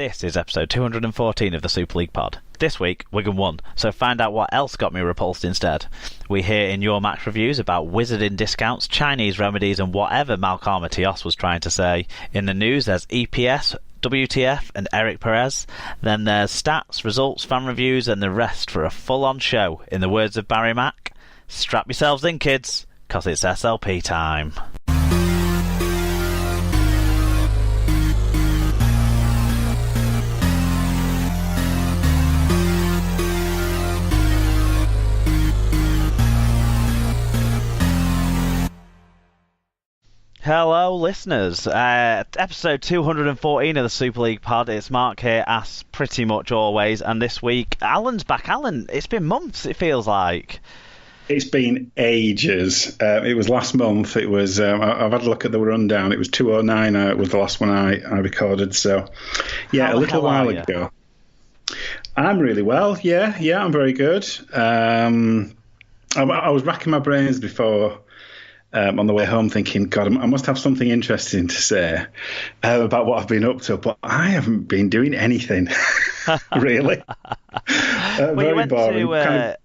This is episode 214 of the Super League pod. This week, Wigan won, so find out what else got me repulsed instead. We hear in your match reviews about wizarding discounts, Chinese remedies, and whatever Malcolm Matios was trying to say. In the news, there's EPS, WTF, and Eric Perez. Then there's stats, results, fan reviews, and the rest for a full-on show. In the words of Barry Mack, strap yourselves in, kids, 'cause it's SLP time. Hello listeners, episode 214 of the Super League pod. It's Mark here as pretty much always, and this week Alan's back. Alan, it's been months it feels like. It's been ages. It was last month. It was. I've had a look at the rundown. It was 209. It was the last one I recorded. So, yeah, How a little while ago. I'm really well. Yeah, I'm very good. I was racking my brains before. On the way home thinking, God, I must have something interesting to say about what I've been up to, but I haven't been doing anything, really. Very boring.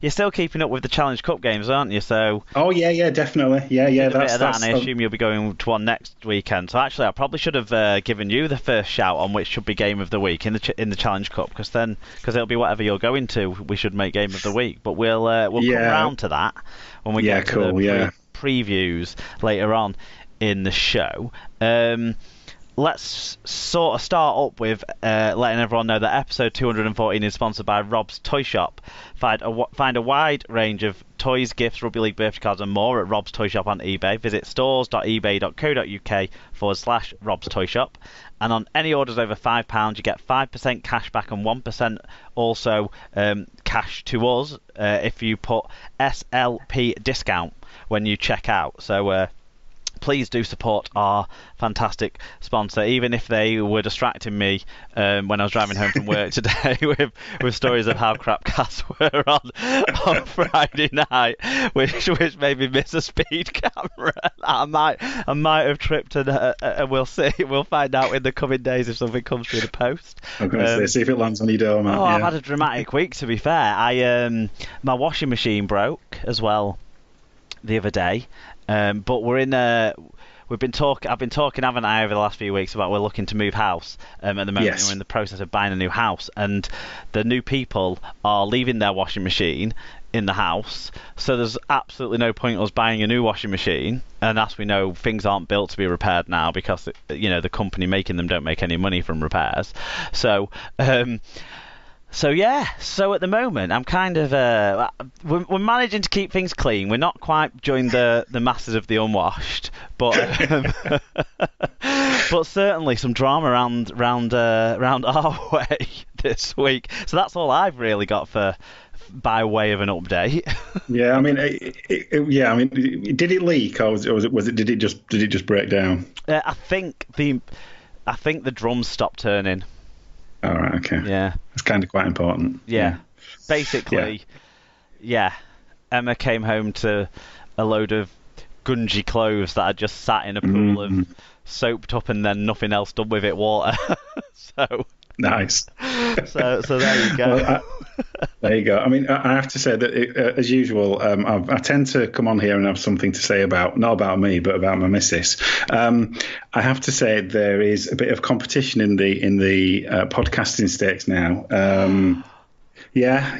You're still keeping up with the Challenge Cup games, aren't you? So. Oh, yeah, definitely. Yeah, that's and I assume you'll be going to one next weekend. So actually, I probably should have given you the first shout on which should be Game of the Week in the Challenge Cup, because it'll be whatever you're going to. We should make Game of the Week, but we'll come round to that when we get to the previews later on in the show. Let's sort of start up with letting everyone know that episode 214 is sponsored by Rob's Toy Shop. Find a wide range of toys, gifts, Rugby League birthday cards and more at Rob's Toy Shop on eBay. Visit stores.ebay.co.uk/Rob's Toy Shop. And on any orders over £5, you get 5% cash back and 1% also cash to us if you put SLP discount when you check out. So please do support our fantastic sponsor, even if they were distracting me when I was driving home from work today with stories of how crap casts were on Friday night, which made me miss a speed camera. I might have tripped, and we'll see. We'll find out in the coming days if something comes through the post. I'm going to see if it lands on your door, man. I've had a dramatic week, to be fair. My washing machine broke as well the other day. But I've been talking, haven't I, over the last few weeks about we're looking to move house. At the moment, We're in the process of buying a new house, and the new people are leaving their washing machine in the house. So there's absolutely no point us buying a new washing machine. And as we know, things aren't built to be repaired now because the company making them don't make any money from repairs. So at the moment I'm kind of we're managing to keep things clean. We're not quite joined the masses of the unwashed, but but certainly some drama around our way this week. So that's all I've really got by way of an update. Yeah, I mean, did it leak or did it just break down? I think the drums stopped turning. All right, okay. Yeah. It's kind of quite important. Yeah. Basically, Emma came home to a load of gungy clothes that had just sat in a pool of soaped up and then nothing else done with it water. So nice. So there you go. Well, there you go. I mean, I have to say that, as usual, I tend to come on here and have something to say not about me, but about my missus. I have to say there is a bit of competition in the podcasting stakes now. She's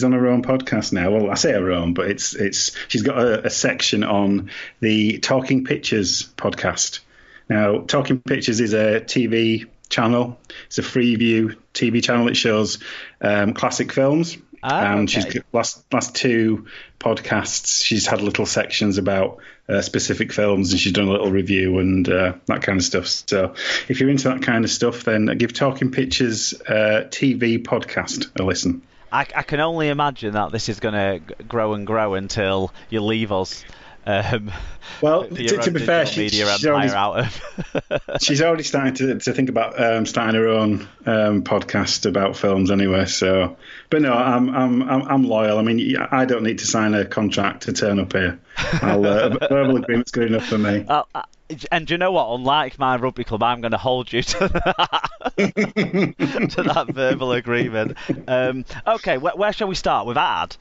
on her own podcast now. Well, I say her own, but she's got a section on the Talking Pictures podcast. Now, Talking Pictures is a TV channel. It's a Freeview TV channel. It shows classic films. And she's last two podcasts, she's had little sections about specific films, and she's done a little review and that kind of stuff. So if you're into that kind of stuff, then give Talking Pictures TV podcast a listen. I can only imagine that this is going to grow and grow until you leave us. Well, to be fair, she's already starting to think about starting her own podcast about films anyway. So, but no, I'm loyal. I mean, I don't need to sign a contract to turn up here. Verbal agreement's good enough for me. And do you know what? Unlike my rugby club, I'm going to hold you to that verbal agreement. Okay, where shall we start? We've had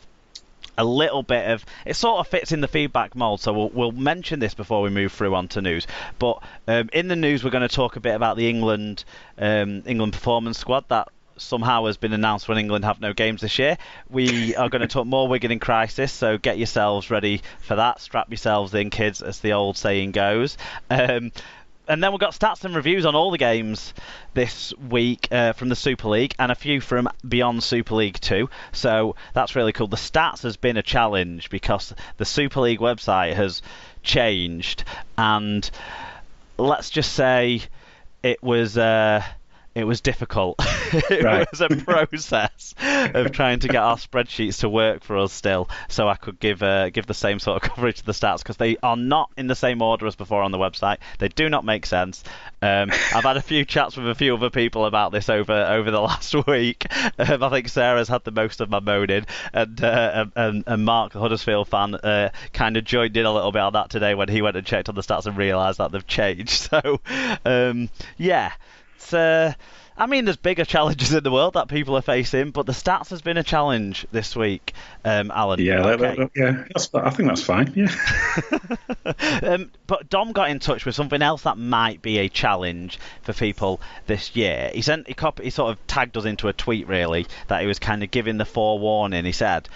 a little bit of, it sort of fits in the feedback mold, so we'll mention this before we move through onto news. But in the news, we're going to talk a bit about the England performance squad that somehow has been announced when England have no games this year. We are going to talk more Wigan in crisis, so get yourselves ready for that. Strap yourselves in, kids, as the old saying goes. And then we've got stats and reviews on all the games this week from the Super League and a few from beyond Super League 2. So that's really cool. The stats has been a challenge because the Super League website has changed, and let's just say it was difficult. It was a process of trying to get our spreadsheets to work for us still, so I could give the same sort of coverage to the stats, because they are not in the same order as before on the website. They do not make sense. I've had a few chats with a few other people about this over the last week. I think Sarah's had the most of my moaning, and Mark, the Huddersfield fan, kind of joined in a little bit on that today when he went and checked on the stats and realised that they've changed. So, yeah. I mean, there's bigger challenges in the world that people are facing, but the stats has been a challenge this week, Alan. Yeah, okay. I think that's fine. Yeah. But Dom got in touch with something else that might be a challenge for people this year. He sort of tagged us into a tweet, really, that he was kind of giving the forewarning. He said,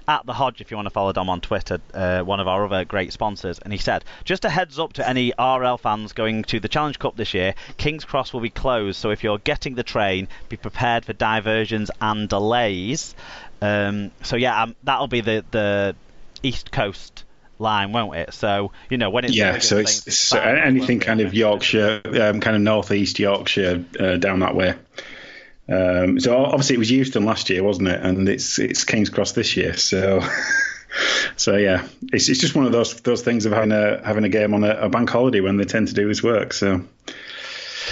at the Hodge, if you want to follow Dom on Twitter, one of our other great sponsors, and he said, just a heads up to any RL fans going to the Challenge Cup this year, King's Cross will be closed, so if you're getting the train, be prepared for diversions and delays. So yeah, that'll be the East Coast line, won't it? So, you know, when it's so it's anything kind of Yorkshire, kind of northeast Yorkshire, down that way. So obviously it was Euston last year, wasn't it? And it's King's Cross this year. So yeah, it's just one of those things of having a game on a bank holiday when they tend to do his work. So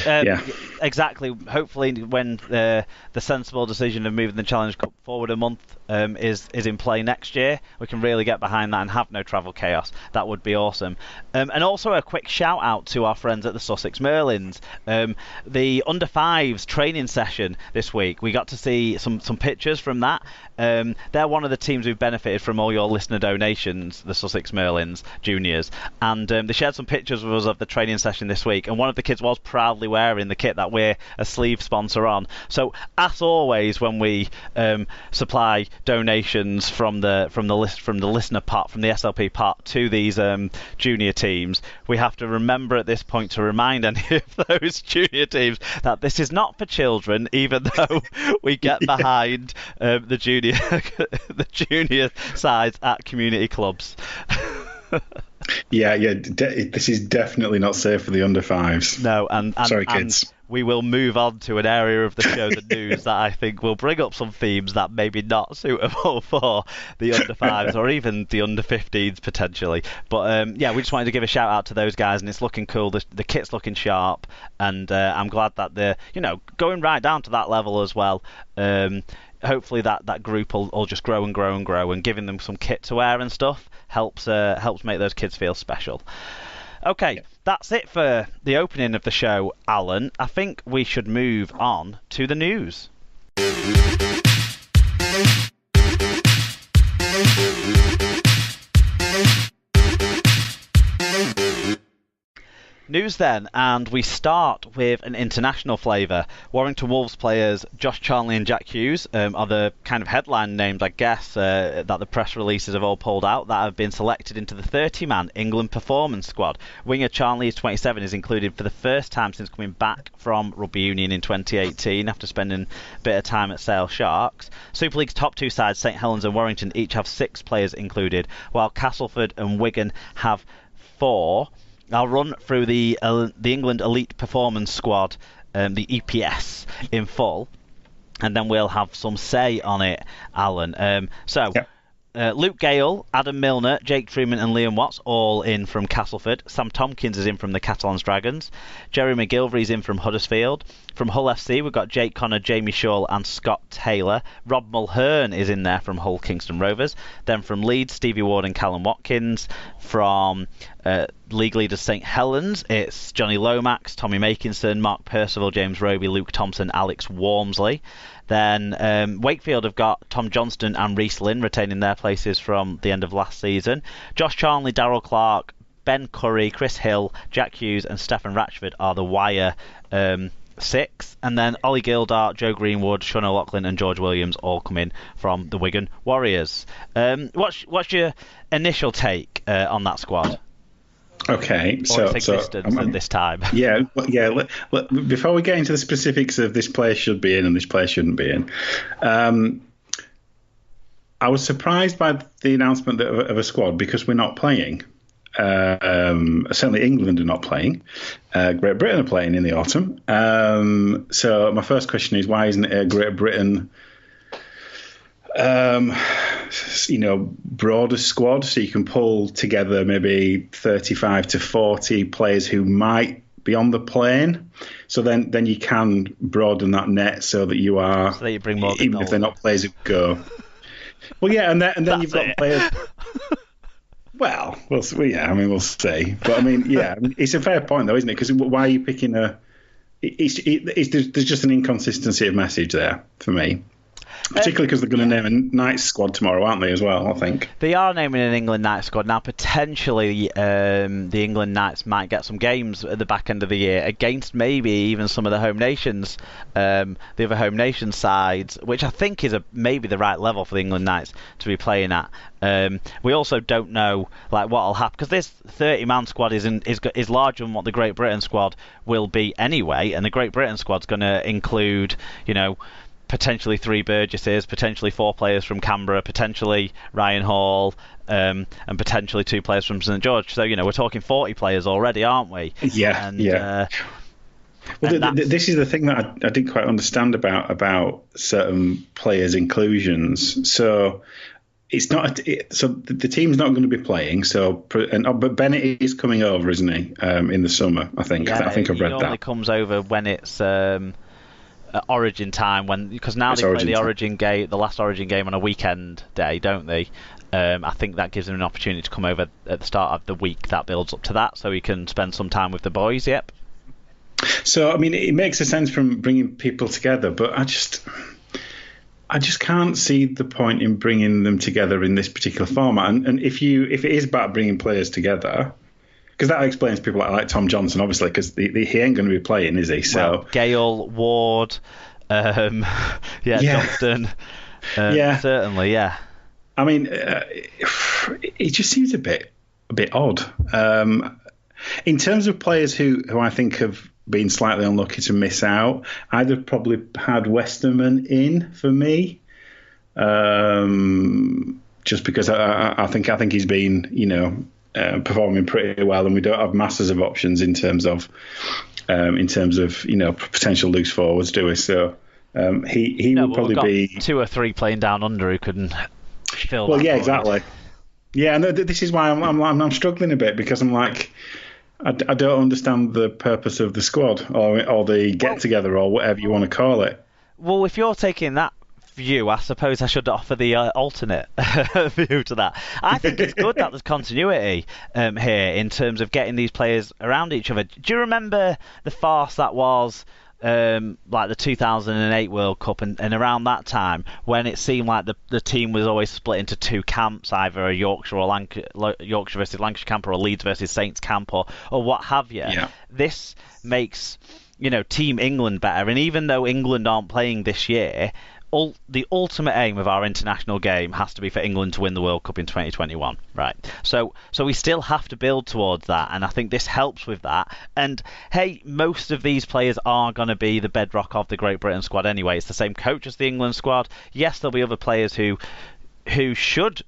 yeah, exactly. Hopefully, when the sensible decision of moving the Challenge Cup forward a month is in play next year, we can really get behind that and have no travel chaos. That would be awesome. And also a quick shout out to our friends at the Sussex Merlins. The under fives training session this week, we got to see some pictures from that. They're one of the teams who've benefited from all your listener donations, the Sussex Merlins juniors, and they shared some pictures with us of the training session this week, and one of the kids was proudly wearing the kit that we're a sleeve sponsor on. So as always, when we supply donations from the listener pot, from the SLP pot to these junior teams, we have to remember at this point to remind any of those junior teams that this is not for children, even though we get behind the junior sides at community clubs. Yeah, this is definitely not safe for the under fives. No, and sorry, kids. And we will move on to an area of the show, the news, that I think will bring up some themes that may be not suitable for the under fives or even the under 15s potentially. But yeah, we just wanted to give a shout out to those guys, and it's looking cool. The kit's looking sharp, and I'm glad that they're going right down to that level as well. Hopefully that group will just grow and grow and grow, and giving them some kit to wear and stuff helps make those kids feel special. Okay, that's it for the opening of the show, Alan. I think we should move on to the news. News then, and we start with an international flavour. Warrington Wolves players Josh Charnley and Jack Hughes are the kind of headline names, I guess, that the press releases have all pulled out, that have been selected into the 30-man England performance squad. Winger Charnley, is 27, is included for the first time since coming back from Rugby Union in 2018 after spending a bit of time at Sale Sharks. Super League's top two sides, St Helens and Warrington, each have 6 players included, while Castleford and Wigan have 4. I'll run through the England Elite Performance Squad, the EPS, in full, and then we'll have some say on it, Alan. Luke Gale, Adam Milner, Jake Truman and Liam Watts all in from Castleford. Sam Tompkins is in from the Catalans Dragons. Jerry McGilvery is in from Huddersfield. From Hull FC, we've got Jake Connor, Jamie Shaw and Scott Taylor. Rob Mulhern is in there from Hull Kingston Rovers. Then from Leeds, Stevie Ward and Callum Watkins. From League leaders St Helens, it's Johnny Lomax, Tommy Makinson, Mark Percival, James Roby, Luke Thompson, Alex Walmsley. Then Wakefield have got Tom Johnston and Reece Lynn retaining their places from the end of last season. Josh Charnley, Daryl Clark, Ben Curry, Chris Hill, Jack Hughes and Stefan Ratchford are the Wire 6, and then Ollie Gildart, Joe Greenwood, Sean O'Loughlin and George Williams all come in from the Wigan Warriors. What's your initial take on that squad? Okay, or its existence at this time? Yeah. Before we get into the specifics of this player should be in and this player shouldn't be in, I was surprised by the announcement of a squad because we're not playing. Certainly England are not playing. Great Britain are playing in the autumn. So my first question is, why isn't it a Great Britain broader squad so you can pull together maybe 35 to 40 players who might be on the plane, so then you can broaden that net so that you are, so that you bring more even if they're not players who go. Well, yeah, and then you've got players. Well, we'll see. But it's a fair point though, isn't it? Because why are you picking there's just an inconsistency of message there for me. Particularly because they're going to name a Knights squad tomorrow, aren't they, as well, I think? They are naming an England Knights squad. Now, potentially, the England Knights might get some games at the back end of the year against maybe even some of the home nations, the other home nation sides, which I think is maybe the right level for the England Knights to be playing at. We also don't know what will happen, because this 30-man squad is larger than what the Great Britain squad will be anyway, and the Great Britain squad's going to include, potentially 3 Burgesses, potentially 4 players from Canberra, potentially Ryan Hall, and potentially 2 players from St George. So, we're talking 40 players already, aren't we? Yeah, yeah. This is the thing that I didn't quite understand about certain players' inclusions. So it's not. So the team's not going to be playing. But Bennett is coming over, isn't he? In the summer, I think. Yeah, I think I've read that. He only comes over when it's Origin time, because now it's they play the last Origin game on a weekend day, don't they? I think that gives him an opportunity to come over at the start of the week that builds up to that, so he can spend some time with the boys. Yep. So it makes a sense from bringing people together, but I just can't see the point in bringing them together in this particular format. And if it is about bringing players together, because that explains people like Tom Johnson, obviously, because he ain't going to be playing, is he? So Gale, Ward, Johnston, certainly, yeah. It just seems a bit odd. In terms of players who I think have been slightly unlucky to miss out, I'd have probably had Westerman in for me, just because I think he's been, performing pretty well, and we don't have masses of options in terms of potential loose forwards, do we? So he would probably be 2 or 3 playing down under who couldn't fill. Well, yeah, exactly. Yeah, and this is why I'm struggling a bit, because I'm like, I don't understand the purpose of the squad or the get together or whatever you want to call it. Well, if you're taking that view, I suppose I should offer the alternate view to that. I think it's good that there's continuity here in terms of getting these players around each other. Do you remember the farce that was the 2008 World Cup and around that time, when it seemed like the team was always split into 2 camps, either a Yorkshire versus Lancashire camp, or a Leeds versus Saints camp, or what have you? Yeah. This makes Team England better, and even though England aren't playing this year, the ultimate aim of our international game has to be for England to win the World Cup in 2021, right? So we still have to build towards that, and I think this helps with that. And hey, most of these players are going to be the bedrock of the Great Britain squad anyway. It's the same coach as the England squad. Yes, there'll be other players who should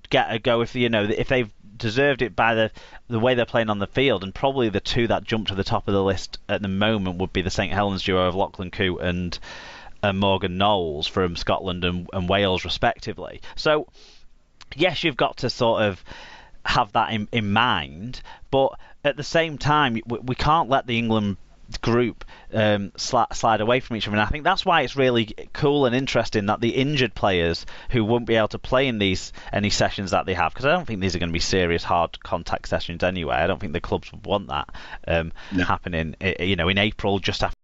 get a go if they've deserved it by the way they're playing on the field, and probably the 2 that jump to the top of the list at the moment would be the St Helens duo of Lachlan Coote and Morgan Knowles from Scotland and Wales respectively. So yes, you've got to sort of have that in mind, but at the same time we can't let the England group slide away from each other. And I think that's why it's really cool and interesting that the injured players who won't be able to play in any sessions that they have, because I don't think these are going to be serious hard contact sessions anyway. I don't think the clubs would want that happening in April just after